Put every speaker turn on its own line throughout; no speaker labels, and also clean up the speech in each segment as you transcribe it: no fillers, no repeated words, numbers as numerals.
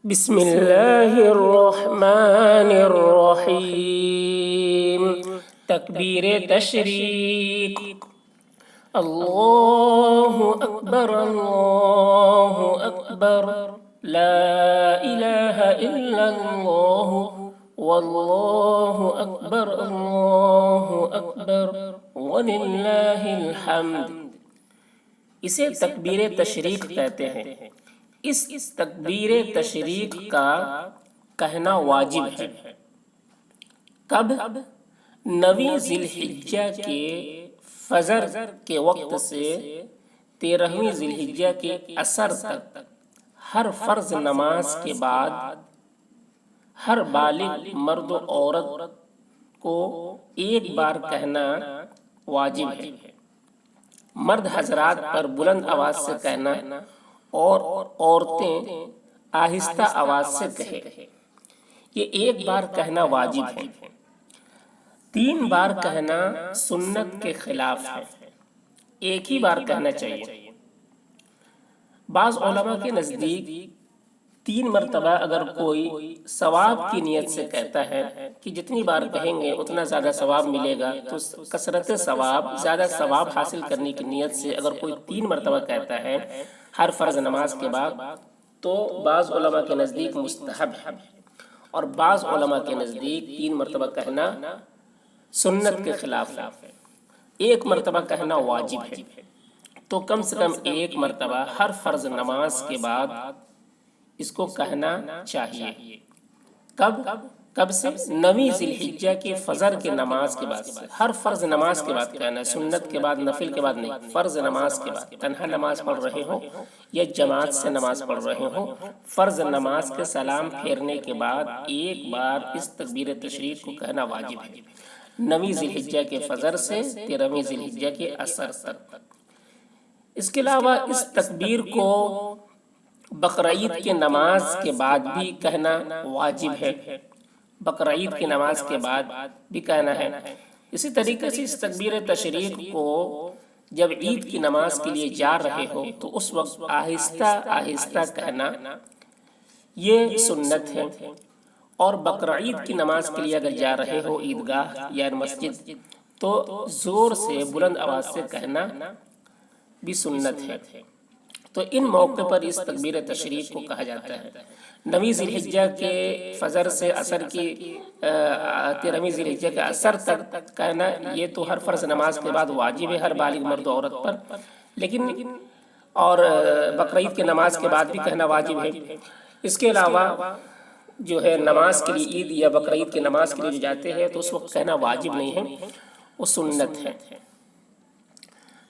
بسم اللہ الرحمن الرحیم۔ تکبیر تشریق۔ اللہ اکبر اللہ اکبر، لا الہ الا اللہ واللہ اکبر اللہ اکبر وللہ الحمد۔ اسے تکبیر تشریق کہتے ہیں۔ اس تکبیر تشریق کا کہنا واجب ہے۔ کب؟ 9 ذی الحجہ کے فجر کے وقت سے 13ویں ذی الحجہ کے عصر تک ہر فرض نماز کے بعد ہر بالغ مرد و عورت کو ایک بار کہنا واجب ہے۔ مرد حضرات پر بلند آواز سے کہنا اور عورتیں آہستہ آواز سے کہیں۔ یہ ایک بار کہنا واجب ہے۔ 3 بار کہنا سنت کے خلاف ہے۔ ایک ہی بار کہنا چاہیے۔ بعض علماء کے نزدیک 3 مرتبہ اگر کوئی ثواب کی نیت سے کہتا ہے کہ جتنی بار کہیں گے اتنا زیادہ ثواب ملے گا، تو کثرت ثواب، زیادہ ثواب حاصل کرنے کی نیت سے اگر کوئی 3 مرتبہ کہتا ہے ہر فرض نماز کے بعد، تو بعض علماء کے نزدیک مستحب ہے، اور بعض علماء کے نزدیک 3 مرتبہ کہنا سنت کے خلاف ہے۔ 1 مرتبہ کہنا واجب ہے، تو کم سے کم 1 مرتبہ ہر فرض نماز کے بعد اس کو کہنا چاہیے۔ کب سے؟ 9 ذی الحجہ کے فجر کے نماز کے بعد سے۔ ہر فرض نماز کے بعد کہنا ہے، سنت کے بعد، نفل کے بعد نہیں، فرض نماز کے بعد۔ تنہا نماز پڑھ رہے ہو یا جماعت سے نماز پڑھ رہے ہو، فرض نماز کے سلام پھیرنے کے بعد ایک بار اس تکبیر تشریق کو کہنا واجب ہے، 9 ذی الحجہ کے فجر سے 13ویں ذی الحجہ کے عصر تک۔ اس کے علاوہ اس تکبیر کو بقرعید کی نماز کے بعد بھی کہنا واجب ہے۔ بقرعید کی نماز کے بعد بھی کہنا ہے۔ اسی طریقے سے اس تکبیر تشریق کو جب عید کی نماز کے لیے جا رہے ہو تو اس وقت آہستہ آہستہ کہنا یہ سنت ہے، اور بقرعید کی نماز کے لیے اگر جا رہے ہو عیدگاہ یا مسجد تو زور سے بلند آواز سے کہنا بھی سنت ہے۔ تو ان موقع پر اس تکبیر تشریق کو کہا جاتا ہے۔ 9 ذی الحجہ کے فجر سے عصر کی 13ویں ذی الحجہ کے عصر تک کہنا، یہ تو ہر فرض نماز کے بعد واجب ہے ہر بالغ مرد و عورت پر، لیکن اور بقرعید کی نماز کے بعد بھی کہنا واجب ہے۔ اس کے علاوہ جو ہے نماز کے لیے، عید یا بقرعید کی نماز کے لیے جو جاتے ہیں تو اس وقت کہنا واجب نہیں ہے، وہ سنت ہے۔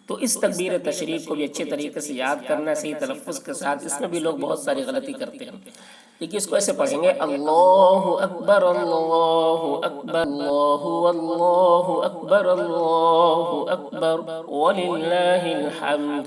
تو اس تکبیر تشریق کو بھی اچھے طریقے سے یاد کرنا، صحیح تلفظ کے ساتھ۔ اس میں بھی لوگ بہت ساری غلطی کرتے ہیں، لیکن اس کو ایسے پڑھیں گے: اللہ اکبر اللہ اکبر اللہ واللہ اکبر اللہ اکبر وللہ الحمد۔